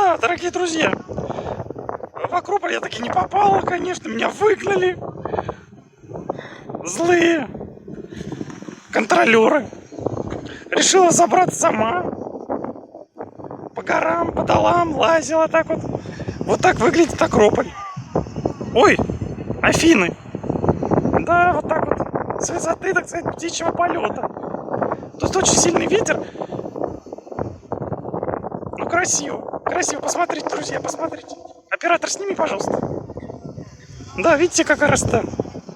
Да, дорогие друзья, в Акрополь я таки не попала, конечно, меня выгнали. Злые контролеры. Решила забраться сама. По горам, по долам лазила так вот. Вот так выглядит Акрополь. Ой, Афины. Да, вот так вот. С высоты, так сказать, птичьего полета. Тут очень сильный ветер. Ну, красиво. Красиво. Посмотрите, друзья, посмотрите. Оператор, сними, пожалуйста. Да, видите, какая красота.